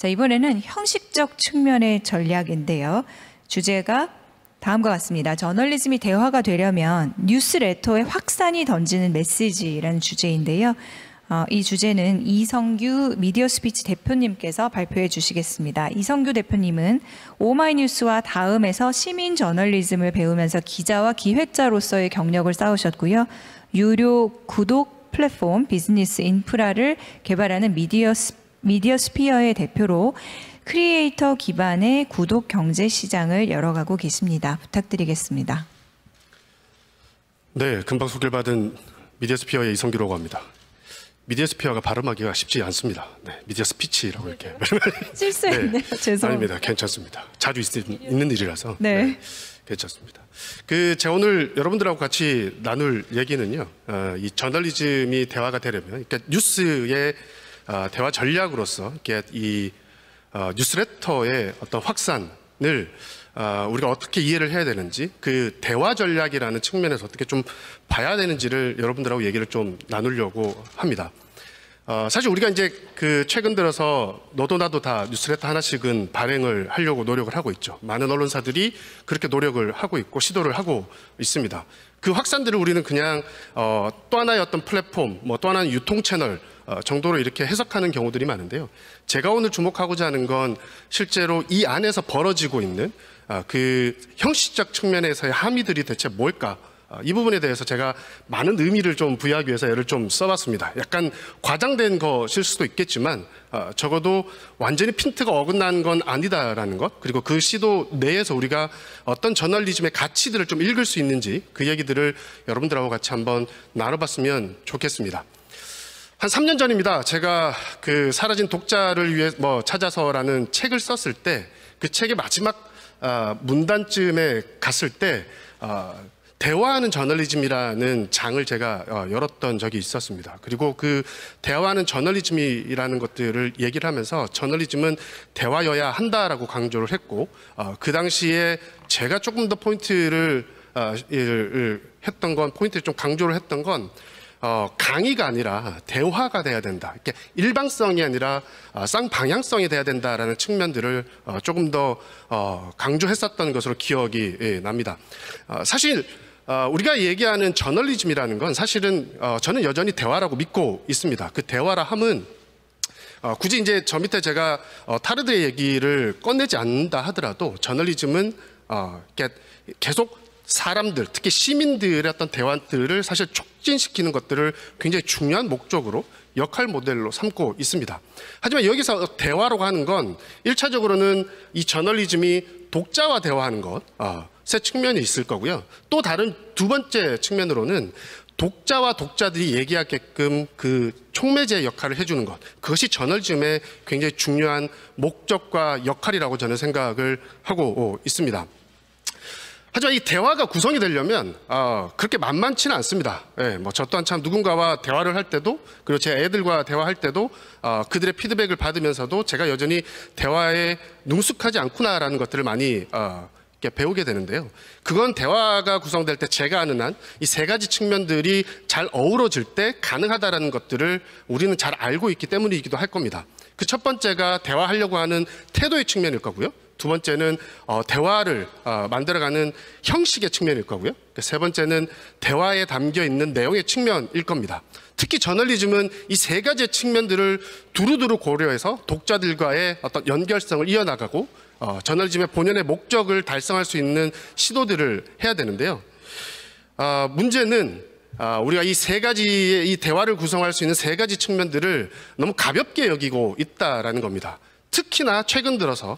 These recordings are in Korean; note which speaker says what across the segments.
Speaker 1: 자, 이번에는 형식적 측면의 전략인데요. 주제가 다음과 같습니다. 저널리즘이 대화가 되려면 뉴스레터의 확산이 던지는 메시지라는 주제인데요. 이 주제는 이성규 미디어 스피치 대표님께서 발표해 주시겠습니다. 이성규 대표님은 오마이뉴스와 다음에서 시민 저널리즘을 배우면서 기자와 기획자로서의 경력을 쌓으셨고요. 유료 구독 플랫폼 비즈니스 인프라를 개발하는 미디어 스피어의 대표로 크리에이터 기반의 구독 경제 시장을 열어가고 계십니다. 부탁드리겠습니다.
Speaker 2: 네, 금방 소개를 받은 미디어 스피어의 이성규라고 합니다. 미디어 스피어가 발음하기가 쉽지 않습니다. 네, 미디어 스피치라고 이렇게.
Speaker 1: 실수했네요.
Speaker 2: 네,
Speaker 1: 죄송합니다.
Speaker 2: 아닙니다. 괜찮습니다. 자주 있는 일이라서.
Speaker 1: 네.
Speaker 2: 괜찮습니다. 제가 오늘 여러분들하고 같이 나눌 얘기는요. 이 저널리즘이 대화가 되려면, 그러니까 뉴스의 대화 전략으로서 이렇게 이 뉴스레터의 어떤 확산을 우리가 어떻게 이해를 해야 되는지, 그 대화 전략이라는 측면에서 어떻게 좀 봐야 되는지를 여러분들하고 얘기를 좀 나누려고 합니다. 사실 우리가 이제 최근 들어서 너도 나도 다 뉴스레터 하나씩은 발행을 하려고 노력을 하고 있죠. 많은 언론사들이 그렇게 노력을 하고 있고 시도를 하고 있습니다. 그 확산들을 우리는 그냥 또 하나의 어떤 플랫폼, 또 하나의 유통 채널 정도로 이렇게 해석하는 경우들이 많은데요. 제가 오늘 주목하고자 하는 건 실제로 이 안에서 벌어지고 있는 그 형식적 측면에서의 함의들이 대체 뭘까? 이 부분에 대해서 제가 많은 의미를 좀 부여하기 위해서 애를 좀 써봤습니다. 약간 과장된 것일 수도 있겠지만 적어도 완전히 핀트가 어긋난 건 아니다라는 것, 그리고 그 시도 내에서 우리가 어떤 저널리즘의 가치들을 좀 읽을 수 있는지 그 얘기들을 여러분들하고 같이 한번 나눠봤으면 좋겠습니다. 한 3년 전입니다. 제가 사라진 독자를 위해 찾아서라는 책을 썼을 때 그 책의 마지막 문단쯤에 갔을 때 대화하는 저널리즘이라는 장을 제가 열었던 적이 있었습니다. 그리고 그 대화하는 저널리즘이라는 것들을 얘기를 하면서 저널리즘은 대화여야 한다라고 강조를 했고, 그 당시에 제가 조금 더 포인트를 좀 강조를 했던 건 강의가 아니라 대화가 돼야 된다. 이렇게 일방성이 아니라 쌍방향성이 돼야 된다라는 측면들을 조금 더 강조했었던 것으로 기억이 납니다. 사실 우리가 얘기하는 저널리즘이라는 건 사실은 저는 여전히 대화라고 믿고 있습니다. 그 대화라 함은 굳이 이제 저 밑에 제가 타르드의 얘기를 꺼내지 않는다 하더라도 저널리즘은 계속 사람들, 특히 시민들의 어떤 대화들을 사실 촉진시키는 것들을 굉장히 중요한 목적으로 역할 모델로 삼고 있습니다. 하지만 여기서 대화라고 하는 건 1차적으로는 이 저널리즘이 독자와 대화하는 것, 세 측면이 있을 거고요. 또 다른 두 번째 측면으로는 독자와 독자들이 얘기하게끔 그 촉매제 역할을 해주는 것, 그것이 저널리즘의 굉장히 중요한 목적과 역할이라고 저는 생각을 하고 있습니다. 하지만 이 대화가 구성이 되려면 그렇게 만만치는 않습니다. 저 또한 참 누군가와 대화를 할 때도, 그리고 제 애들과 대화할 때도 그들의 피드백을 받으면서도 제가 여전히 대화에 능숙하지 않구나라는 것들을 많이 배우게 되는데요. 그건 대화가 구성될 때 제가 아는 한 이 세 가지 측면들이 잘 어우러질 때 가능하다라는 것들을 우리는 잘 알고 있기 때문이기도 할 겁니다. 그 첫 번째가 대화하려고 하는 태도의 측면일 거고요. 두 번째는 대화를 만들어가는 형식의 측면일 거고요. 세 번째는 대화에 담겨 있는 내용의 측면일 겁니다. 특히 저널리즘은 이 세 가지의 측면들을 두루두루 고려해서 독자들과의 어떤 연결성을 이어나가고 저널리즘의 본연의 목적을 달성할 수 있는 시도들을 해야 되는데요. 문제는 우리가 이 세 가지의 이 대화를 구성할 수 있는 세 가지 측면들을 너무 가볍게 여기고 있다라는 겁니다. 특히나 최근 들어서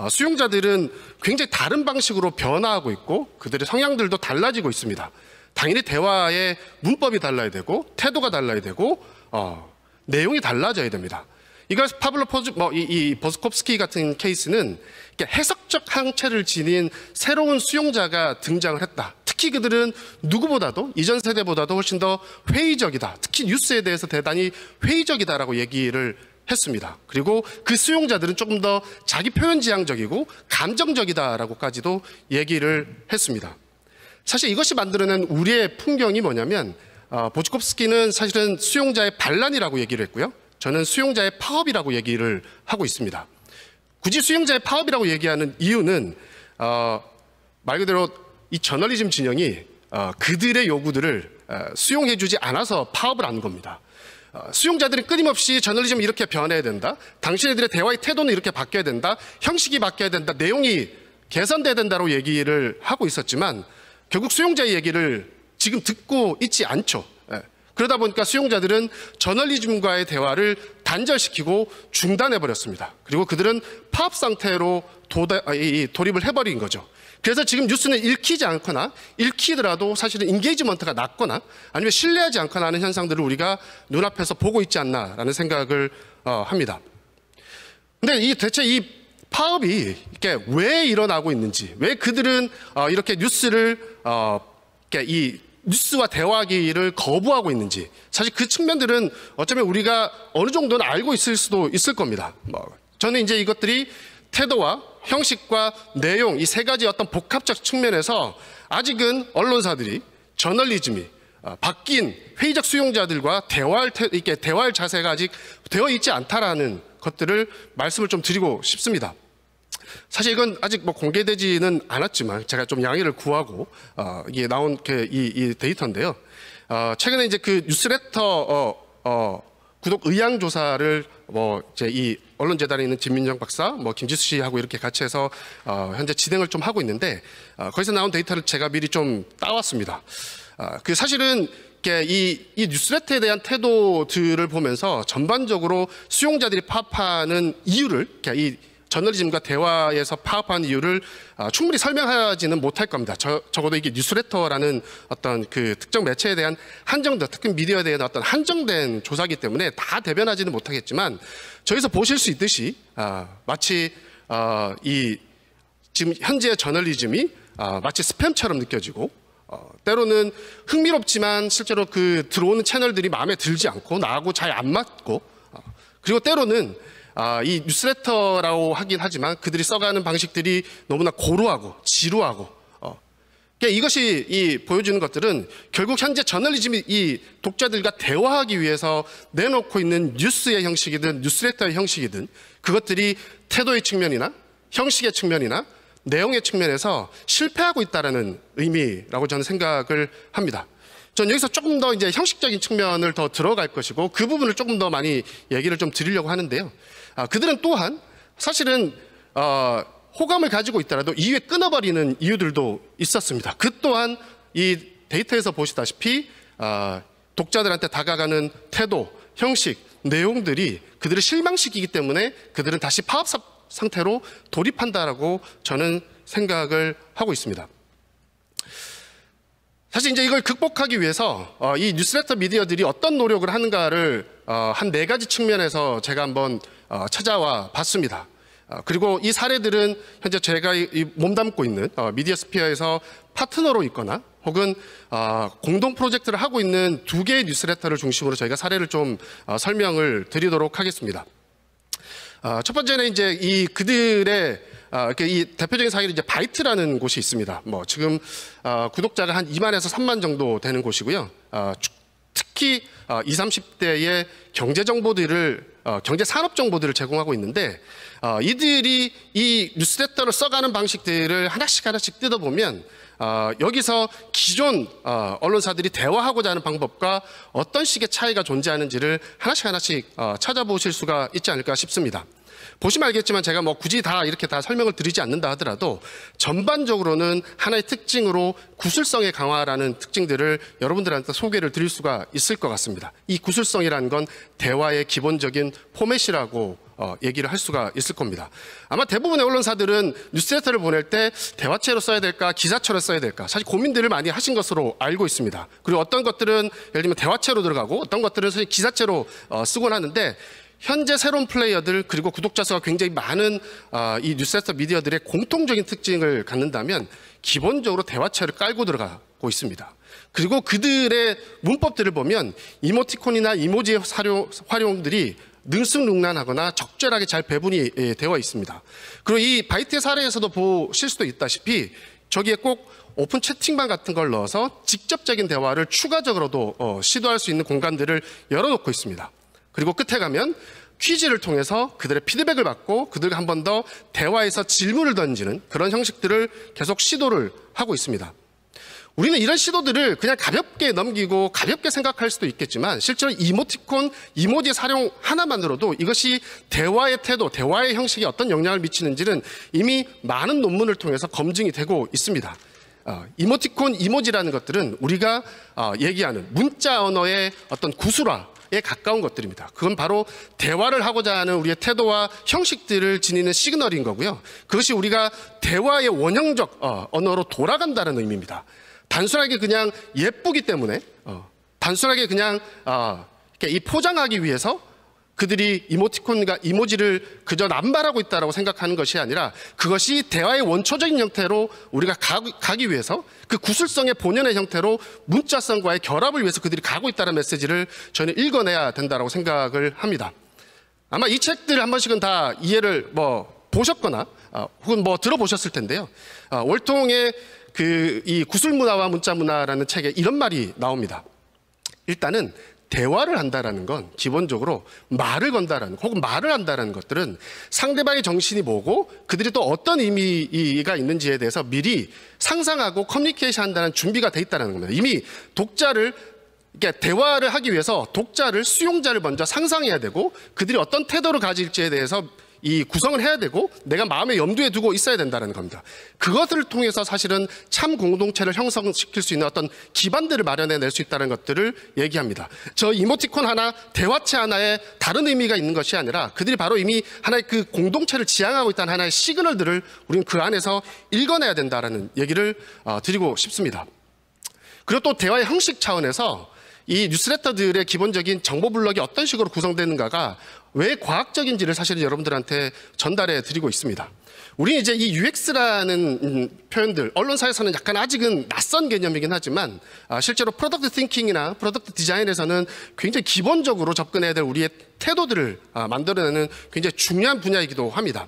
Speaker 2: 수용자들은 굉장히 다른 방식으로 변화하고 있고 그들의 성향들도 달라지고 있습니다. 당연히 대화의 문법이 달라야 되고 태도가 달라야 되고 내용이 달라져야 됩니다. 이걸 파블로 보스콥스키 같은 케이스는 해석적 항체를 지닌 새로운 수용자가 등장을 했다. 특히 그들은 누구보다도 이전 세대보다도 훨씬 더 회의적이다. 특히 뉴스에 대해서 대단히 회의적이다라고 얘기를 했습니다. 그리고 그 수용자들은 조금 더 자기 표현지향적이고 감정적이다라고까지도 얘기를 했습니다. 사실 이것이 만들어낸 우리의 풍경이 뭐냐면 보츠콥스키는 사실은 수용자의 반란이라고 얘기를 했고요. 저는 수용자의 파업이라고 얘기를 하고 있습니다. 굳이 수용자의 파업이라고 얘기하는 이유는 말 그대로 이 저널리즘 진영이 그들의 요구들을 수용해주지 않아서 파업을 하는 겁니다. 수용자들은 끊임없이 저널리즘이 이렇게 변해야 된다. 당신네들의 대화의 태도는 이렇게 바뀌어야 된다. 형식이 바뀌어야 된다. 내용이 개선돼야 된다고 얘기를 하고 있었지만 결국 수용자의 얘기를 지금 듣고 있지 않죠. 그러다 보니까 수용자들은 저널리즘과의 대화를 단절시키고 중단해버렸습니다. 그리고 그들은 파업 상태로 돌입을 해버린 거죠. 그래서 지금 뉴스는 읽히지 않거나 읽히더라도 사실은 인게이지먼트가 낮거나 아니면 신뢰하지 않거나 하는 현상들을 우리가 눈앞에서 보고 있지 않나라는 생각을 합니다. 근데 대체 이 파업이 이렇게 왜 일어나고 있는지, 왜 그들은 이렇게 뉴스를 이 뉴스와 대화하기를 거부하고 있는지, 사실 그 측면들은 어쩌면 우리가 어느 정도는 알고 있을 수도 있을 겁니다. 저는 이제 이것들이 태도와 형식과 내용 이 세 가지 어떤 복합적 측면에서 아직은 언론사들이 저널리즘이 바뀐 회의적 수용자들과 대화할 자세가 아직 되어 있지 않다라는 것들을 말씀을 좀 드리고 싶습니다. 사실 이건 아직 공개되지는 않았지만 제가 좀 양해를 구하고 이게 나온 이 데이터인데요. 최근에 이제 그 뉴스레터 구독 의향 조사를 이제 이 언론재단에 있는 진민정 박사, 김지수 씨하고 이렇게 같이 해서 현재 진행을 좀 하고 있는데 거기서 나온 데이터를 제가 미리 좀 따왔습니다. 그 사실은 이 뉴스레터에 대한 태도들을 보면서 전반적으로 수용자들이 파업하는 이유를 이 저널리즘과 대화에서 파업하는 이유를 충분히 설명하지는 못할 겁니다. 적어도 이게 뉴스레터라는 어떤 그 특정 매체에 대한 한정된, 특히 미디어에 대한 어떤 한정된 조사이기 때문에 다 대변하지는 못하겠지만 저기서 보실 수 있듯이 마치 이 지금 현재 저널리즘이 마치 스팸처럼 느껴지고 때로는 흥미롭지만 실제로 그 들어오는 채널들이 마음에 들지 않고 나하고 잘 안 맞고 그리고 때로는 이 뉴스레터라고 하긴 하지만 그들이 써가는 방식들이 너무나 고루하고 지루하고 이것이 보여주는 것들은 결국 현재 저널리즘이 이 독자들과 대화하기 위해서 내놓고 있는 뉴스의 형식이든 뉴스레터의 형식이든 그것들이 태도의 측면이나 형식의 측면이나 내용의 측면에서 실패하고 있다는 의미라고 저는 생각을 합니다. 전 여기서 조금 더 이제 형식적인 측면을 더 들어갈 것이고 그 부분을 조금 더 많이 얘기를 좀 드리려고 하는데요. 그들은 또한 사실은 호감을 가지고 있더라도 이후에 끊어버리는 이유들도 있었습니다. 그 또한 이 데이터에서 보시다시피 독자들한테 다가가는 태도, 형식, 내용들이 그들을 실망시키기 때문에 그들은 다시 파업 상태로 돌입한다라고 저는 생각을 하고 있습니다. 사실 이제 이걸 극복하기 위해서 이 뉴스레터 미디어들이 어떤 노력을 하는가를 한 4가지 측면에서 제가 한번 찾아와 봤습니다. 그리고 이 사례들은 현재 제가 몸담고 있는 미디어 스피어에서 파트너로 있거나 혹은 공동 프로젝트를 하고 있는 2개의 뉴스레터를 중심으로 저희가 사례를 좀 설명을 드리도록 하겠습니다. 첫 번째는 이제 그들의 이 대표적인 사례는 이제 바이트라는 곳이 있습니다. 지금 구독자가 한 2만에서 3만 정도 되는 곳이고요. 특히 20, 30대의 경제 정보들을 경제 산업 정보들을 제공하고 있는데 이들이 이 뉴스레터를 써가는 방식들을 하나씩 뜯어보면 여기서 기존 언론사들이 대화하고자 하는 방법과 어떤 식의 차이가 존재하는지를 하나씩 찾아보실 수가 있지 않을까 싶습니다. 보시면 알겠지만 제가 굳이 다 이렇게 다 설명을 드리지 않는다 하더라도 전반적으로는 하나의 특징으로 구술성의 강화라는 특징들을 여러분들한테 소개를 드릴 수가 있을 것 같습니다. 이 구술성이라는 건 대화의 기본적인 포맷이라고 얘기를 할 수가 있을 겁니다. 아마 대부분의 언론사들은 뉴스레터를 보낼 때 대화체로 써야 될까 기사체로 써야 될까 사실 고민들을 많이 하신 것으로 알고 있습니다. 그리고 어떤 것들은 예를 들면 대화체로 들어가고 어떤 것들은 사실 기사체로 쓰곤 하는데 현재 새로운 플레이어들 그리고 구독자 수가 굉장히 많은 이 뉴스레터 미디어들의 공통적인 특징을 갖는다면 기본적으로 대화체를 깔고 들어가고 있습니다. 그리고 그들의 문법들을 보면 이모티콘이나 이모지의 활용들이 능수능란하거나 적절하게 잘 배분이 되어 있습니다. 그리고 이 바이트의 사례에서도 보실 수도 있다시피 저기에 꼭 오픈 채팅방 같은 걸 넣어서 직접적인 대화를 추가적으로도 시도할 수 있는 공간들을 열어놓고 있습니다. 그리고 끝에 가면 퀴즈를 통해서 그들의 피드백을 받고 그들과 한 번 더 대화에서 질문을 던지는 그런 형식들을 계속 시도를 하고 있습니다. 우리는 이런 시도들을 그냥 가볍게 넘기고 가볍게 생각할 수도 있겠지만 실제로 이모티콘, 이모지 사용 하나만으로도 이것이 대화의 태도, 대화의 형식에 어떤 영향을 미치는지는 이미 많은 논문을 통해서 검증이 되고 있습니다. 이모티콘, 이모지라는 것들은 우리가 얘기하는 문자 언어의 어떤 구술화에 가까운 것들입니다. 그건 바로 대화를 하고자 하는 우리의 태도와 형식들을 지니는 시그널인 거고요. 그것이 우리가 대화의 원형적 언어로 돌아간다는 의미입니다. 단순하게 그냥 예쁘기 때문에 단순하게 그냥 이렇게 포장하기 위해서 그들이 이모티콘과 이모지를 그저 남발하고 있다고 생각하는 것이 아니라 그것이 대화의 원초적인 형태로 우리가 가기 위해서 그 구술성의 본연의 형태로 문자성과의 결합을 위해서 그들이 가고 있다는 메시지를 저는 읽어내야 된다고 생각을 합니다. 아마 이 책들 한 번씩은 다 이해를 보셨거나 혹은 들어보셨을 텐데요. 월통의 이 구술문화와 문자문화라는 책에 이런 말이 나옵니다. 일단은 대화를 한다라는 건 기본적으로 말을 건다라는 혹은 말을 한다라는 것들은 상대방의 정신이 뭐고 그들이 또 어떤 의미가 있는지에 대해서 미리 상상하고 커뮤니케이션 한다는 준비가 돼 있다는 겁니다. 이미 독자를 대화를 하기 위해서 독자를 수용자를 먼저 상상해야 되고 그들이 어떤 태도를 가질지에 대해서 이 구성을 해야 되고 내가 마음에 염두에 두고 있어야 된다는 겁니다. 그것을 통해서 사실은 참 공동체를 형성시킬 수 있는 어떤 기반들을 마련해낼 수 있다는 것들을 얘기합니다. 저 이모티콘 하나, 대화체 하나에 다른 의미가 있는 것이 아니라 그들이 바로 이미 하나의 그 공동체를 지향하고 있다는 하나의 시그널들을 우리는 그 안에서 읽어내야 된다는 얘기를 드리고 싶습니다. 그리고 또 대화의 형식 차원에서 이 뉴스레터들의 기본적인 정보 블록이 어떤 식으로 구성되는가가 왜 과학적인지를 사실 여러분들한테 전달해 드리고 있습니다. 우리는 이제 이 UX라는 표현들, 언론사에서는 약간 아직은 낯선 개념이긴 하지만 실제로 프로덕트 띵킹이나 프로덕트 디자인에서는 굉장히 기본적으로 접근해야 될 우리의 태도들을 만들어내는 굉장히 중요한 분야이기도 합니다.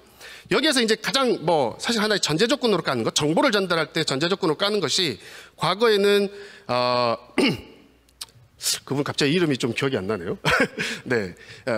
Speaker 2: 여기에서 이제 가장 사실 하나의 전제 조건으로 까는 것, 정보를 전달할 때 전제 조건으로 까는 것이 과거에는 그분 갑자기 이름이 좀 기억이 안 나네요. 네.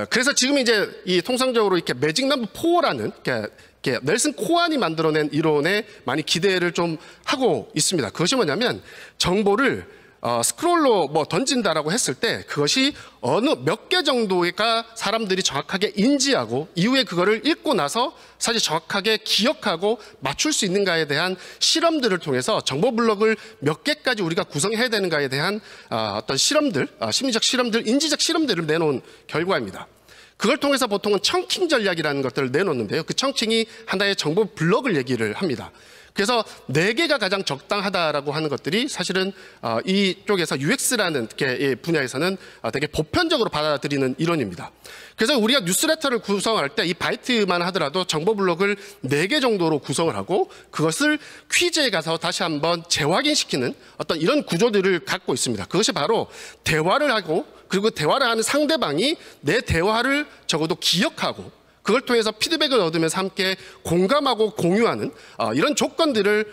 Speaker 2: 그래서 지금 이제 이 통상적으로 이렇게 매직 넘버 4라는 이렇게 넬슨 코안이 만들어낸 이론에 많이 기대를 좀 하고 있습니다. 그것이 뭐냐면 정보를 스크롤로 던진다라고 했을 때 그것이 어느 몇 개 정도가 사람들이 정확하게 인지하고 이후에 그거를 읽고 나서 사실 정확하게 기억하고 맞출 수 있는가에 대한 실험들을 통해서 정보 블록을 몇 개까지 우리가 구성해야 되는가에 대한 어떤 실험들, 심리적 실험들, 인지적 실험들을 내놓은 결과입니다. 그걸 통해서 보통은 청킹 전략이라는 것들을 내놓는데요. 그 청킹이 하나의 정보 블록을 얘기를 합니다. 그래서 4개가 가장 적당하다라고 하는 것들이 사실은 이쪽에서 UX라는 분야에서는 되게 보편적으로 받아들이는 이론입니다. 그래서 우리가 뉴스레터를 구성할 때 이 바이트만 하더라도 정보 블록을 4개 정도로 구성을 하고 그것을 퀴즈에 가서 다시 한번 재확인시키는 어떤 이런 구조들을 갖고 있습니다. 그것이 바로 대화를 하고 그리고 대화를 하는 상대방이 내 대화를 적어도 기억하고 그걸 통해서 피드백을 얻으면서 함께 공감하고 공유하는 이런 조건들을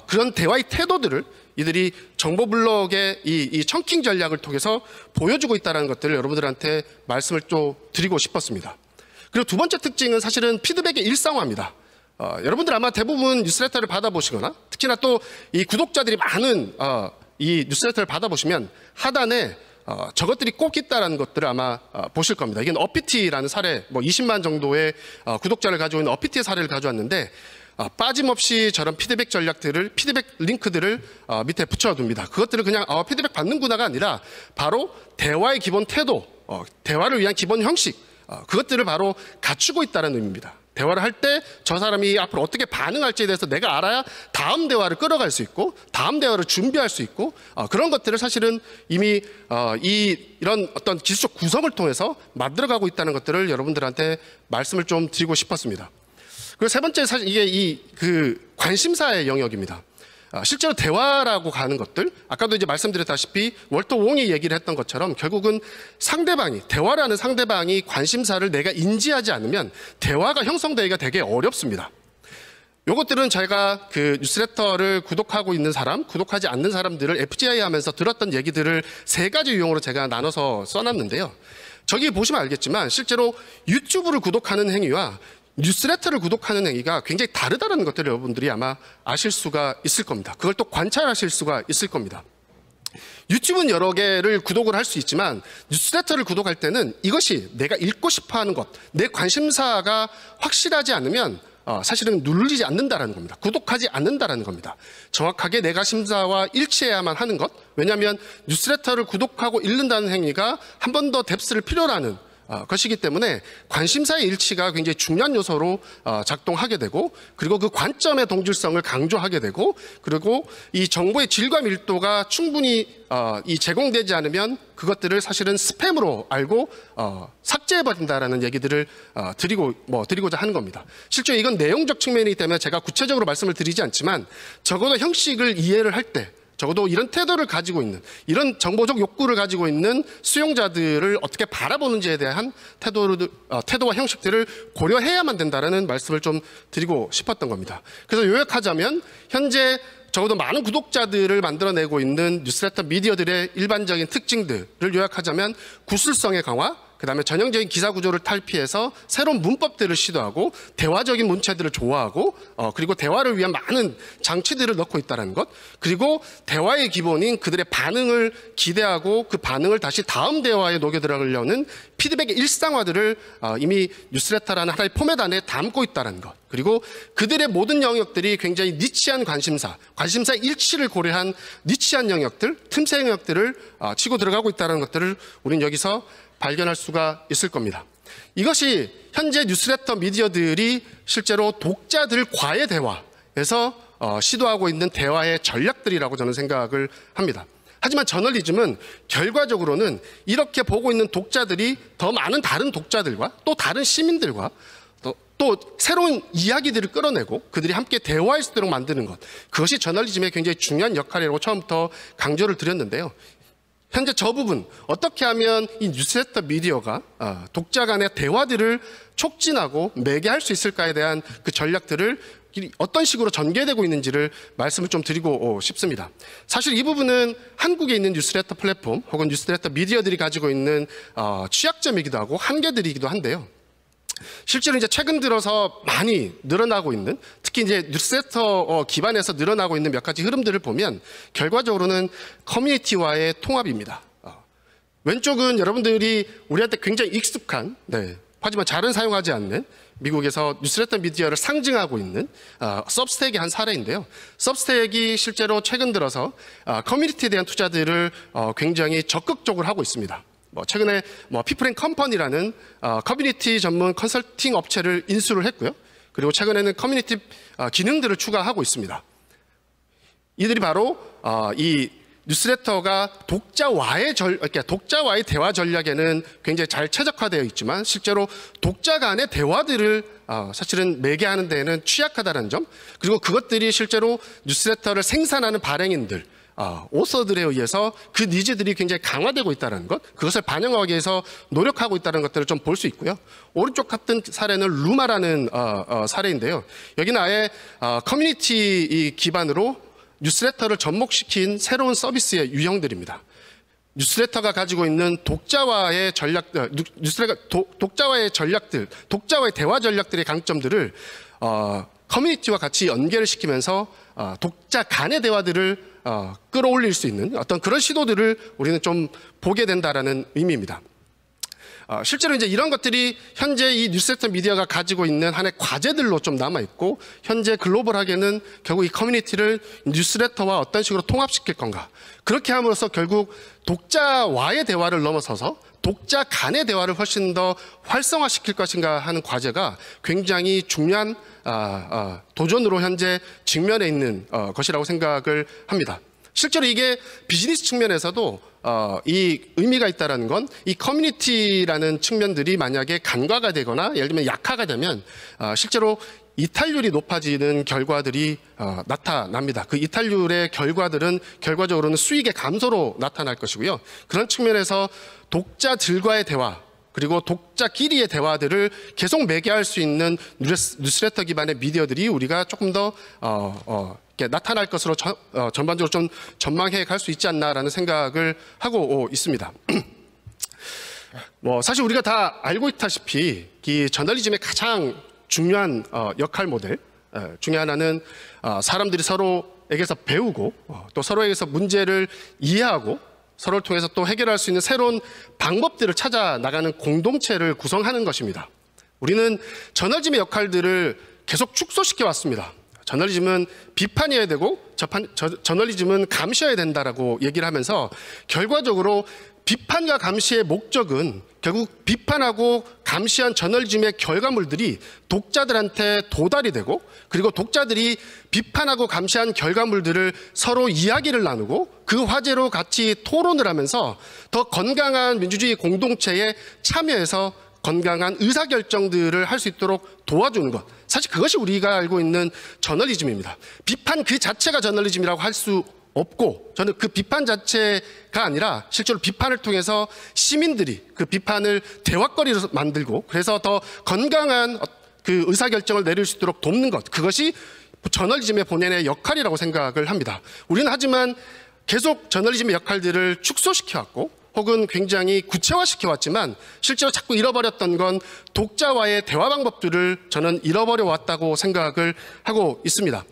Speaker 2: 그런 대화의 태도들을 이들이 정보 블록의 이 청킹 전략을 통해서 보여주고 있다는 것들을 여러분들한테 말씀을 좀 드리고 싶었습니다. 그리고 두 번째 특징은 사실은 피드백의 일상화입니다. 여러분들 아마 대부분 뉴스레터를 받아보시거나 특히나 또 이 구독자들이 많은 이 뉴스레터를 받아보시면 하단에 저것들이 꼭 있다라는 것들을 아마 보실 겁니다. 이게 어피티라는 사례, 20만 정도의 구독자를 가지고 있는 어피티의 사례를 가져왔는데 빠짐없이 저런 피드백 전략들을, 피드백 링크들을 밑에 붙여둡니다. 그것들을 그냥 피드백 받는구나가 아니라 바로 대화의 기본 태도, 대화를 위한 기본 형식, 그것들을 바로 갖추고 있다는 의미입니다. 대화를 할 때 저 사람이 앞으로 어떻게 반응할지에 대해서 내가 알아야 다음 대화를 끌어갈 수 있고 다음 대화를 준비할 수 있고 그런 것들을 사실은 이미 이런 어떤 기술적 구성을 통해서 만들어가고 있다는 것들을 여러분들한테 말씀을 좀 드리고 싶었습니다. 그리고 세 번째 사실 이게 관심사의 영역입니다. 실제로 대화라고 가는 것들, 아까도 이제 말씀드렸다시피 월터 웡이 얘기를 했던 것처럼 결국은 대화라는 상대방이 관심사를 내가 인지하지 않으면 대화가 형성되기가 되게 어렵습니다. 요것들은 제가 그 뉴스레터를 구독하고 있는 사람, 구독하지 않는 사람들을 FGI 하면서 들었던 얘기들을 3가지 유형으로 제가 나눠서 써놨는데요. 저기 보시면 알겠지만 실제로 유튜브를 구독하는 행위와 뉴스레터를 구독하는 행위가 굉장히 다르다는 것들을 여러분들이 아마 아실 수가 있을 겁니다. 그걸 또 관찰하실 수가 있을 겁니다. 유튜브는 여러 개를 구독을 할 수 있지만 뉴스레터를 구독할 때는 이것이 내가 읽고 싶어하는 것, 내 관심사가 확실하지 않으면 사실은 누르지 않는다라는 겁니다. 구독하지 않는다라는 겁니다. 정확하게 내 관심사와 일치해야만 하는 것. 왜냐하면 뉴스레터를 구독하고 읽는다는 행위가 한 번 더 뎁스를 필요로 하는 것이기 때문에 관심사의 일치가 굉장히 중요한 요소로 작동하게 되고, 그리고 그 관점의 동질성을 강조하게 되고, 그리고 이 정보의 질과 밀도가 충분히 이 제공되지 않으면 그것들을 사실은 스팸으로 알고 삭제해버린다라는 얘기들을 드리고자 하는 겁니다. 실제 이건 내용적 측면이기 때문에 제가 구체적으로 말씀을 드리지 않지만 적어도 형식을 이해를 할 때, 적어도 이런 태도를 가지고 있는, 이런 정보적 욕구를 가지고 있는 수용자들을 어떻게 바라보는지에 대한 태도와 형식들을 고려해야만 된다는 말씀을 좀 드리고 싶었던 겁니다. 그래서 요약하자면 현재 적어도 많은 구독자들을 만들어내고 있는 뉴스레터 미디어들의 일반적인 특징들을 요약하자면 구술성의 강화, 그다음에 전형적인 기사 구조를 탈피해서 새로운 문법들을 시도하고 대화적인 문체들을 좋아하고 그리고 대화를 위한 많은 장치들을 넣고 있다는 것, 그리고 대화의 기본인 그들의 반응을 기대하고 그 반응을 다시 다음 대화에 녹여 들어가려는 피드백의 일상화들을 이미 뉴스레터라는 하나의 포맷 안에 담고 있다는 것, 그리고 그들의 모든 영역들이 굉장히 니치한 관심사의 일치를 고려한 니치한 영역들, 틈새 영역들을 치고 들어가고 있다는 것들을 우리는 여기서 발견할 수가 있을 겁니다. 이것이 현재 뉴스레터 미디어들이 실제로 독자들과의 대화에서 시도하고 있는 대화의 전략들이라고 저는 생각을 합니다. 하지만 저널리즘은 결과적으로는 이렇게 보고 있는 독자들이 더 많은 다른 독자들과 또 다른 시민들과 또 새로운 이야기들을 끌어내고 그들이 함께 대화할 수 있도록 만드는 것, 그것이 저널리즘의 굉장히 중요한 역할이라고 처음부터 강조를 드렸는데요. 현재 저 부분, 어떻게 하면 이 뉴스레터 미디어가 독자 간의 대화들을 촉진하고 매개할 수 있을까에 대한 그 전략들을 어떤 식으로 전개되고 있는지를 말씀을 좀 드리고 싶습니다. 사실 이 부분은 한국에 있는 뉴스레터 플랫폼 혹은 뉴스레터 미디어들이 가지고 있는 취약점이기도 하고 한계들이기도 한데요. 실제로 이제 최근 들어서 많이 늘어나고 있는, 특히 이제 뉴스레터 기반에서 늘어나고 있는 몇 가지 흐름들을 보면 결과적으로는 커뮤니티와의 통합입니다. 왼쪽은 여러분들이 우리한테 굉장히 익숙한, 하지만 잘은 사용하지 않는 미국에서 뉴스레터 미디어를 상징하고 있는 서브스택의 한 사례인데요. 서브스택이 실제로 최근 들어서 커뮤니티에 대한 투자들을 굉장히 적극적으로 하고 있습니다. 최근에 피플 앤 컴퍼니라는 커뮤니티 전문 컨설팅 업체를 인수를 했고요. 그리고 최근에는 커뮤니티 기능들을 추가하고 있습니다. 이들이 바로 이 뉴스레터가 독자와의 대화 전략에는 굉장히 잘 최적화되어 있지만 실제로 독자 간의 대화들을 사실은 매개하는 데에는 취약하다는 점, 그리고 그것들이 실제로 뉴스레터를 생산하는 발행인들, 오서들에 의해서 그 니즈들이 굉장히 강화되고 있다는 것, 그것을 반영하기 위해서 노력하고 있다는 것들을 좀 볼 수 있고요. 오른쪽 같은 사례는 루마라는 사례인데요. 여기는 아예 커뮤니티 기반으로 뉴스레터를 접목시킨 새로운 서비스의 유형들입니다. 뉴스레터가 가지고 있는 독자와의 전략들, 독자와의 대화 전략들의 강점들을 커뮤니티와 같이 연결을 시키면서 독자 간의 대화들을 끌어올릴 수 있는 어떤 그런 시도들을 우리는 좀 보게 된다라는 의미입니다. 실제로 이제 이런 것들이 현재 이 뉴스레터 미디어가 가지고 있는 하나의 과제들로 좀 남아있고, 현재 글로벌하게는 결국 이 커뮤니티를 뉴스레터와 어떤 식으로 통합시킬 건가, 그렇게 함으로써 결국 독자와의 대화를 넘어서서 독자 간의 대화를 훨씬 더 활성화시킬 것인가 하는 과제가 굉장히 중요한 도전으로 현재 직면해 있는 것이라고 생각을 합니다. 실제로 이게 비즈니스 측면에서도 이 의미가 있다는 건, 이 커뮤니티라는 측면들이 만약에 간과가 되거나 예를 들면 약화가 되면 실제로 이탈률이 높아지는 결과들이 나타납니다. 그 이탈률의 결과들은 결과적으로는 수익의 감소로 나타날 것이고요. 그런 측면에서 독자들과의 대화, 그리고 독자끼리의 대화들을 계속 매개할 수 있는 뉴스레터 기반의 미디어들이 우리가 조금 더 나타날 것으로 전반적으로 좀 전망해 갈 수 있지 않나라는 생각을 하고 있습니다. 사실 우리가 다 알고 있다시피 이 저널리즘의 가장 중요한 역할 모델 중에 하나는 사람들이 서로에게서 배우고 또 서로에게서 문제를 이해하고 서로를 통해서 또 해결할 수 있는 새로운 방법들을 찾아 나가는 공동체를 구성하는 것입니다. 우리는 저널리즘의 역할들을 계속 축소시켜 왔습니다. 저널리즘은 비판해야 되고 저널리즘은 감시해야 된다라고 얘기를 하면서 결과적으로 비판과 감시의 목적은 결국 비판하고 감시한 저널리즘의 결과물들이 독자들한테 도달이 되고 그리고 독자들이 비판하고 감시한 결과물들을 서로 이야기를 나누고 그 화제로 같이 토론을 하면서 더 건강한 민주주의 공동체에 참여해서 건강한 의사결정들을 할 수 있도록 도와주는 것. 사실 그것이 우리가 알고 있는 저널리즘입니다. 비판 그 자체가 저널리즘이라고 할 수 없고 저는 그 비판 자체가 아니라 실제로 비판을 통해서 시민들이 그 비판을 대화거리로 만들고 그래서 더 건강한 그 의사결정을 내릴 수 있도록 돕는 것. 그것이 저널리즘의 본연의 역할이라고 생각을 합니다. 우리는 하지만 계속 저널리즘의 역할들을 축소시켜왔고 혹은 굉장히 구체화시켜왔지만 실제로 자꾸 잃어버렸던 건 독자와의 대화 방법들을 저는 잃어버려 왔다고 생각을 하고 있습니다.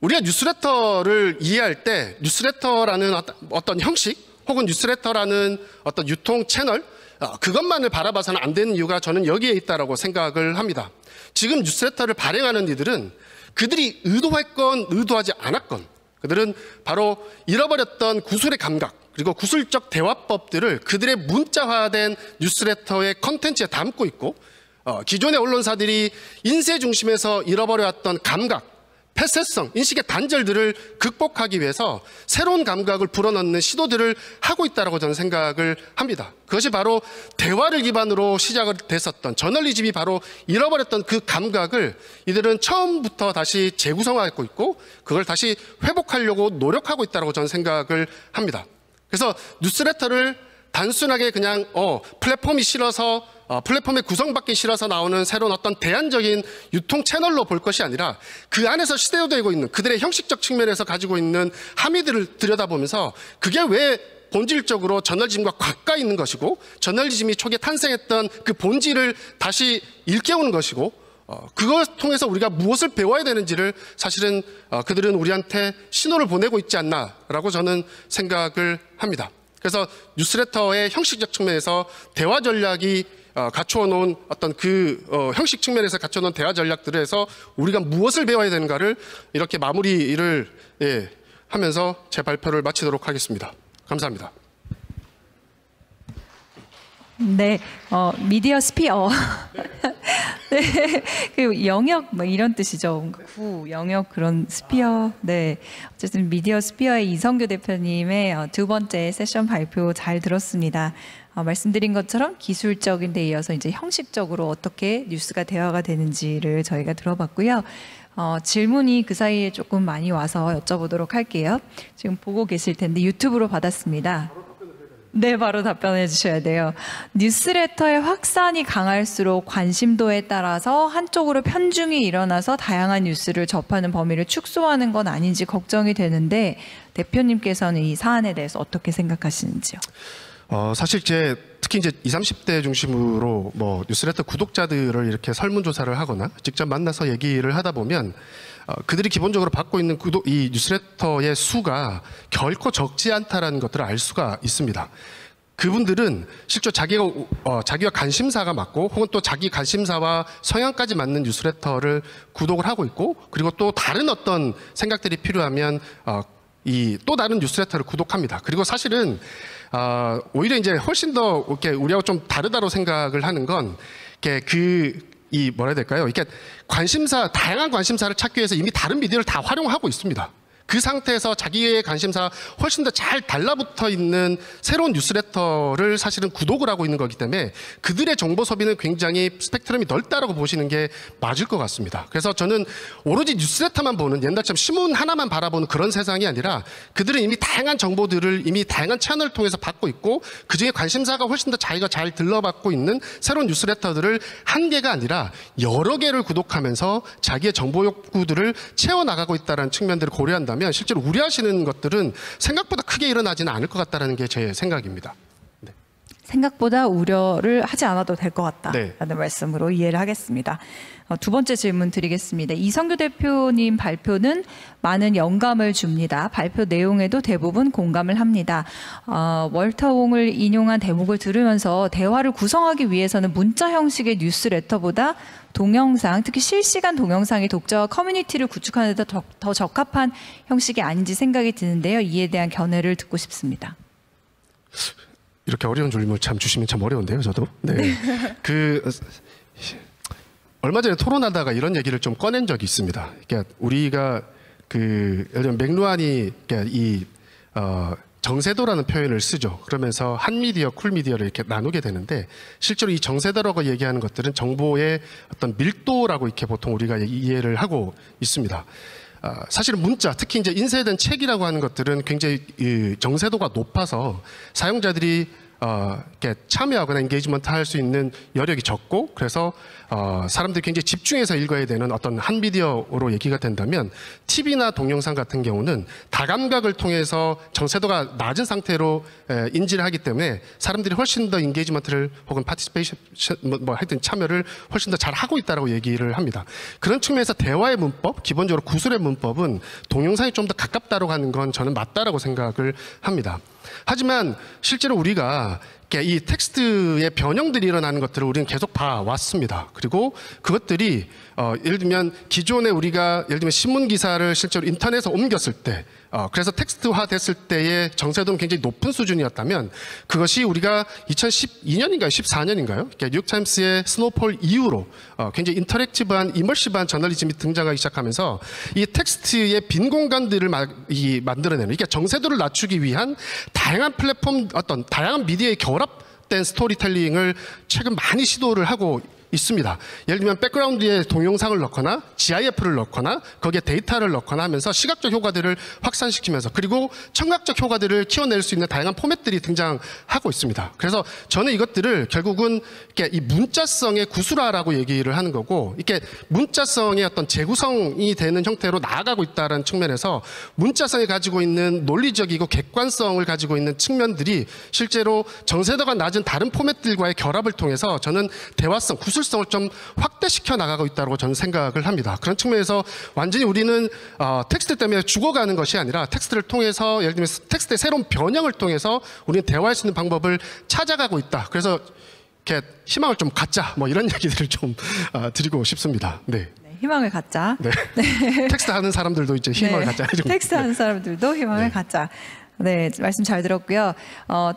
Speaker 2: 우리가 뉴스레터를 이해할 때 뉴스레터라는 어떤 형식 혹은 뉴스레터라는 어떤 유통 채널 그것만을 바라봐서는 안 되는 이유가 저는 여기에 있다고 생각을 합니다. 지금 뉴스레터를 발행하는 이들은 그들이 의도했건 의도하지 않았건 그들은 바로 잃어버렸던 구술의 감각 그리고 구술적 대화법들을 그들의 문자화된 뉴스레터의 컨텐츠에 담고 있고 기존의 언론사들이 인쇄 중심에서 잃어버려왔던 감각 폐쇄성, 인식의 단절들을 극복하기 위해서 새로운 감각을 불어넣는 시도들을 하고 있다고 저는 생각을 합니다. 그것이 바로 대화를 기반으로 시작을 됐었던 저널리즘이 바로 잃어버렸던 그 감각을 이들은 처음부터 다시 재구성하고 있고 그걸 다시 회복하려고 노력하고 있다고 저는 생각을 합니다. 그래서 뉴스레터를 단순하게 그냥 플랫폼이 싫어서 플랫폼의 구성받기 싫어서 나오는 새로운 어떤 대안적인 유통 채널로 볼 것이 아니라 그 안에서 시대되고 있는 그들의 형식적 측면에서 가지고 있는 함의들을 들여다보면서 그게 왜 본질적으로 저널리즘과 가까이 있는 것이고 저널리즘이 초기에 탄생했던 그 본질을 다시 일깨우는 것이고 그걸 통해서 우리가 무엇을 배워야 되는지를 사실은 그들은 우리한테 신호를 보내고 있지 않나라고 저는 생각을 합니다. 그래서 뉴스레터의 형식적 측면에서 대화 전략이 갖추어 놓은 어떤 그 형식 측면에서 갖춰 놓은 대화 전략들을 해서 우리가 무엇을 배워야 되는가를 이렇게 마무리를 하면서 제 발표를 마치도록 하겠습니다. 감사합니다.
Speaker 1: 네, 미디어 스피어. 네, 그 영역 뭐 이런 뜻이죠. 구 영역 그런 스피어. 네, 어쨌든 미디어 스피어의 이성규 대표님의 두 번째 세션 발표 잘 들었습니다. 말씀드린 것처럼 기술적인 데 이어서 이제 형식적으로 어떻게 뉴스가 대화가 되는지를 저희가 들어봤고요. 질문이 그 사이에 조금 많이 와서 여쭤보도록 할게요. 지금 보고 계실 텐데 유튜브로 받았습니다. 네, 바로 답변해 주셔야 돼요. 뉴스레터의 확산이 강할수록 관심도에 따라서 한쪽으로 편중이 일어나서 다양한 뉴스를 접하는 범위를 축소하는 건 아닌지 걱정이 되는데 대표님께서는 이 사안에 대해서 어떻게 생각하시는지요?
Speaker 2: 사실 특히 이제 20, 30대 중심으로 뭐 뉴스레터 구독자들을 이렇게 설문조사를 하거나 직접 만나서 얘기를 하다 보면 그들이 기본적으로 받고 있는 이 뉴스레터의 수가 결코 적지 않다라는 것들을 알 수가 있습니다. 그분들은 실제 자기와 관심사가 맞고 혹은 또 자기 관심사와 성향까지 맞는 뉴스레터를 구독을 하고 있고 그리고 또 다른 어떤 생각들이 필요하면 이 또 다른 뉴스레터를 구독합니다. 그리고 사실은 오히려 이제 훨씬 더 이렇게 우리하고 좀 다르다고 생각을 하는 건 이 뭐라 해야 될까요? 이렇게 다양한 관심사를 찾기 위해서 이미 다른 미디어를 다 활용하고 있습니다. 그 상태에서 자기의 관심사 훨씬 더 잘 달라붙어 있는 새로운 뉴스레터를 사실은 구독을 하고 있는 거기 때문에 그들의 정보 소비는 굉장히 스펙트럼이 넓다라고 보시는 게 맞을 것 같습니다. 그래서 저는 오로지 뉴스레터만 보는 옛날처럼 신문 하나만 바라보는 그런 세상이 아니라 그들은 이미 다양한 정보들을 이미 다양한 채널을 통해서 받고 있고 그중에 관심사가 훨씬 더 자기가 잘 들러받고 있는 새로운 뉴스레터들을 한 개가 아니라 여러 개를 구독하면서 자기의 정보 욕구들을 채워나가고 있다는 측면들을 고려한다면 실제로 우려하시는 것들은 생각보다 크게 일어나지는 않을 것 같다는 게 제 생각입니다. 네.
Speaker 1: 생각보다 우려를 하지 않아도 될 것 같다라는
Speaker 2: 네.
Speaker 1: 말씀으로 이해를 하겠습니다. 두 번째 질문 드리겠습니다. 이성규 대표님 발표는 많은 영감을 줍니다. 발표 내용에도 대부분 공감을 합니다. 월터 옹을 인용한 대목을 들으면서 대화를 구성하기 위해서는 문자 형식의 뉴스레터보다 동영상, 특히 실시간 동영상이 독자와 커뮤니티를 구축하는 데 더 적합한 형식이 아닌지 생각이 드는데요. 이에 대한 견해를 듣고 싶습니다.
Speaker 2: 이렇게 어려운 질문 참 주시면 참 어려운데요, 저도. 네. 얼마 전에 토론하다가 이런 얘기를 좀 꺼낸 적이 있습니다. 그러니까 우리가 예를 들면 맥루안이 정세도라는 표현을 쓰죠. 그러면서 한 미디어, 쿨 미디어를 이렇게 나누게 되는데 실제로 이 정세도라고 얘기하는 것들은 정보의 어떤 밀도라고 이렇게 보통 우리가 이해를 하고 있습니다. 사실은 문자, 특히 이제 인쇄된 책이라고 하는 것들은 굉장히 정세도가 높아서 사용자들이 이렇게 참여하거나 엔게이지먼트 할 수 있는 여력이 적고 그래서 사람들이 굉장히 집중해서 읽어야 되는 어떤 한 미디어로 얘기가 된다면 TV나 동영상 같은 경우는 다감각을 통해서 정세도가 낮은 상태로 인지를 하기 때문에 사람들이 훨씬 더 엔게이지먼트를 혹은 파티시페이션 하여튼 참여를 훨씬 더 잘 하고 있다라고 얘기를 합니다. 그런 측면에서 대화의 문법, 기본적으로 구술의 문법은 동영상이 좀 더 가깝다라고 하는 건 저는 맞다라고 생각을 합니다. 하지만 실제로 우리가 이 텍스트의 변형들이 일어나는 것들을 우리는 계속 봐왔습니다. 그리고 그것들이 예를 들면 기존에 우리가 예를 들면 신문 기사를 실제로 인터넷에 옮겼을 때 그래서 텍스트화 됐을 때의 정세도는 굉장히 높은 수준이었다면 그것이 우리가 2012년인가요? 14년인가요? 그러니까 뉴욕타임스의 스노우폴 이후로 굉장히 인터랙티브한 이머시브한 저널리즘이 등장하기 시작하면서 이 텍스트의 빈 공간들을 만들어내는 그러니까 정세도를 낮추기 위한 다양한 플랫폼 어떤 다양한 미디어의 결합된 스토리텔링을 최근 많이 시도를 하고 있습니다. 예를 들면 백그라운드에 동영상을 넣거나 GIF를 넣거나 거기에 데이터를 넣거나 하면서 시각적 효과들을 확산시키면서 그리고 청각적 효과들을 키워낼 수 있는 다양한 포맷들이 등장하고 있습니다. 그래서 저는 이것들을 결국은 이렇게 이 문자성의 구술화라고 얘기를 하는 거고 이렇게 문자성의 어떤 재구성이 되는 형태로 나아가고 있다는 측면에서 문자성이 가지고 있는 논리적이고 객관성을 가지고 있는 측면들이 실제로 정세도가 낮은 다른 포맷들과의 결합을 통해서 저는 대화성, 구술성을 좀 확대시켜 나가고 있다고 저는 생각을 합니다. 그런 측면에서 완전히 우리는 텍스트 때문에 죽어가는 것이 아니라 텍스트를 통해서 예를 들면 텍스트의 새로운 변형을 통해서 우리는 대화할 수 있는 방법을 찾아가고 있다. 그래서 이렇게 희망을 좀 갖자 뭐 이런 얘기들을 좀 드리고 싶습니다. 네.
Speaker 1: 희망을 갖자.
Speaker 2: 네. 텍스트 하는 사람들도 이제 희망을 갖자.
Speaker 1: 텍스트 하는 사람들도 희망을 갖자. 네, 말씀 잘 들었고요.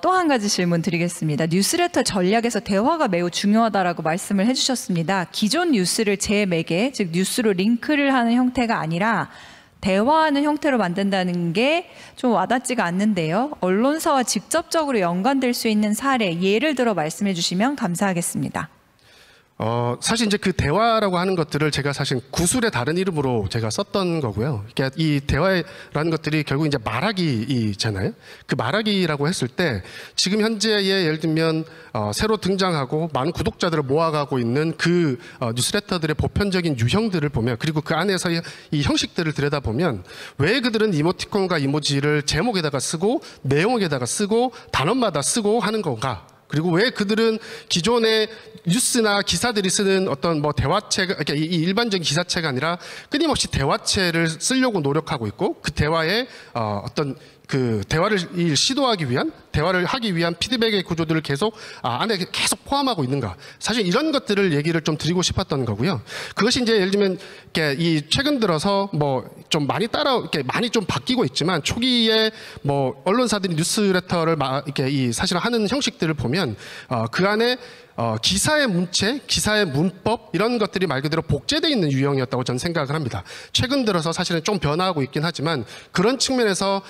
Speaker 1: 또 한 가지 질문 드리겠습니다. 뉴스레터 전략에서 대화가 매우 중요하다라고 말씀을 해주셨습니다. 기존 뉴스를 재매개, 즉 뉴스로 링크를 하는 형태가 아니라 대화하는 형태로 만든다는 게 좀 와닿지가 않는데요. 언론사와 직접적으로 연관될 수 있는 사례, 예를 들어 말씀해 주시면 감사하겠습니다.
Speaker 2: 사실 이제 그 대화라고 하는 것들을 제가 사실 구술의 다른 이름으로 제가 썼던 거고요. 그러니까 이 대화라는 것들이 결국 이제 말하기잖아요. 그 말하기라고 했을 때 지금 현재의 예를 들면 새로 등장하고 많은 구독자들을 모아가고 있는 그 뉴스레터들의 보편적인 유형들을 보면 그리고 그 안에서 이 형식들을 들여다보면 왜 그들은 이모티콘과 이모지를 제목에다가 쓰고 내용에다가 쓰고 단어마다 쓰고 하는 건가? 그리고 왜 그들은 기존의 뉴스나 기사들이 쓰는 어떤 뭐 대화책, 그러니까 이 일반적인 기사체가 아니라 끊임없이 대화체를 쓰려고 노력하고 있고 그 대화에 어떤 그 대화를 시도하기 위한 대화를 하기 위한 피드백의 구조들을 계속 안에 계속 포함하고 있는가? 사실 이런 것들을 얘기를 좀 드리고 싶었던 거고요. 그것이 이제 예를 들면 이렇게 이 최근 들어서 뭐 좀 많이 이렇게 많이 좀 바뀌고 있지만 초기에 뭐 언론사들이 뉴스레터를 이렇게 이 사실 하는 형식들을 보면 그 안에 기사의 문체, 기사의 문법 이런 것들이 말 그대로 복제되어 있는 유형이었다고 저는 생각을 합니다. 최근 들어서 사실은 좀 변화하고 있긴 하지만 그런 측면에서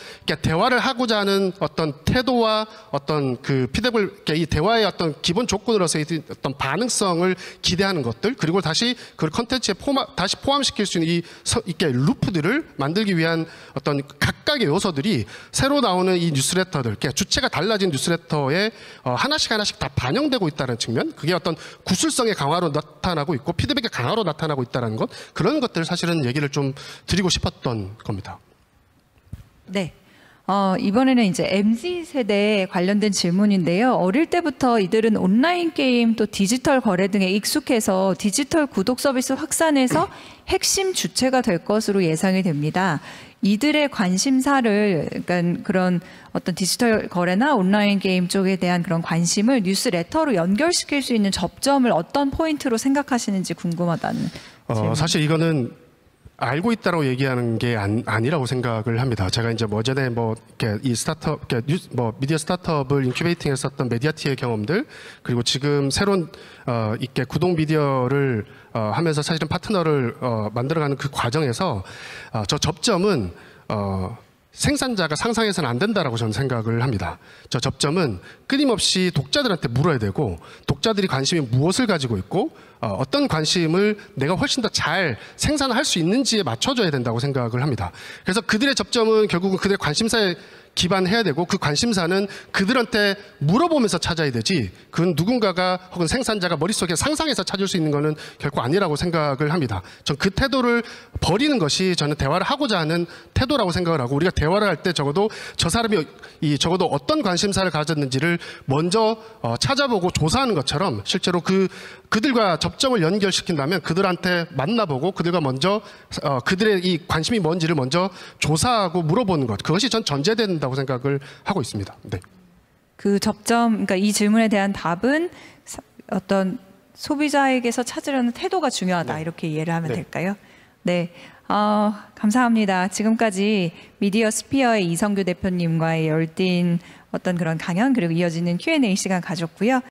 Speaker 2: 대화를 하고자 하는 어떤 태도와 어떤 그 피드백을 이 대화의 어떤 기본 조건으로서의 어떤 반응성을 기대하는 것들 그리고 다시 그 컨텐츠에 다시 포함시킬 수 있는 이렇게 루프들을 만들기 위한 어떤 각각의 요소들이 새로 나오는 이 뉴스레터들, 주체가 달라진 뉴스레터에 하나씩 다 반영되고 있다는 측면, 그게 어떤 구술성의 강화로 나타나고 있고 피드백의 강화로 나타나고 있다는 것, 그런 것들을 사실은 얘기를 좀 드리고 싶었던 겁니다.
Speaker 1: 네. 이번에는 이제 MZ 세대에 관련된 질문인데요. 어릴 때부터 이들은 온라인 게임 또 디지털 거래 등에 익숙해서 디지털 구독 서비스 확산에서 핵심 주체가 될 것으로 예상이 됩니다. 이들의 관심사를, 그러니까 그런 어떤 디지털 거래나 온라인 게임 쪽에 대한 그런 관심을 뉴스레터로 연결시킬 수 있는 접점을 어떤 포인트로 생각하시는지 궁금하다는 질문.
Speaker 2: 사실 이거는 알고 있다라고 얘기하는 게 아니라고 생각을 합니다. 제가 이제 전에 이렇게 이 스타트업, 미디어 스타트업을 인큐베이팅 했었던 메디아티의 경험들, 그리고 지금 새로운 이렇게 구독 미디어를 하면서 사실은 파트너를 만들어가는 그 과정에서 저 접점은 생산자가 상상해서는 안 된다라고 저는 생각을 합니다. 저 접점은 끊임없이 독자들한테 물어야 되고, 독자들이 관심이 무엇을 가지고 있고 어떤 관심을 내가 훨씬 더 잘 생산할 수 있는지에 맞춰줘야 된다고 생각을 합니다. 그래서 그들의 접점은 결국은 그들의 관심사에 기반해야 되고, 그 관심사는 그들한테 물어보면서 찾아야 되지, 그건 누군가가 혹은 생산자가 머릿속에 상상해서 찾을 수 있는 거는 결코 아니라고 생각을 합니다. 전 그 태도를 버리는 것이 저는 대화를 하고자 하는 태도라고 생각을 하고, 우리가 대화를 할 때 적어도 저 사람이 적어도 어떤 관심사를 가졌는지를 먼저 찾아보고 조사하는 것처럼, 실제로 그들과 접점을 연결시킨다면 그들한테 만나보고 그들과 먼저 그들의 이 관심이 뭔지를 먼저 조사하고 물어보는 것, 그것이 전 전제된다고 생각을 하고 있습니다. 네.
Speaker 1: 그 접점, 그러니까 이 질문에 대한 답은 어떤 소비자에게서 찾으려는 태도가 중요하다,
Speaker 2: 네.
Speaker 1: 이렇게 이해를 하면
Speaker 2: 네.
Speaker 1: 될까요? 네, 감사합니다. 지금까지 미디어 스피어의 이성규 대표님과의 열띤 어떤 그런 강연, 그리고 이어지는 Q&A 시간 가졌고요.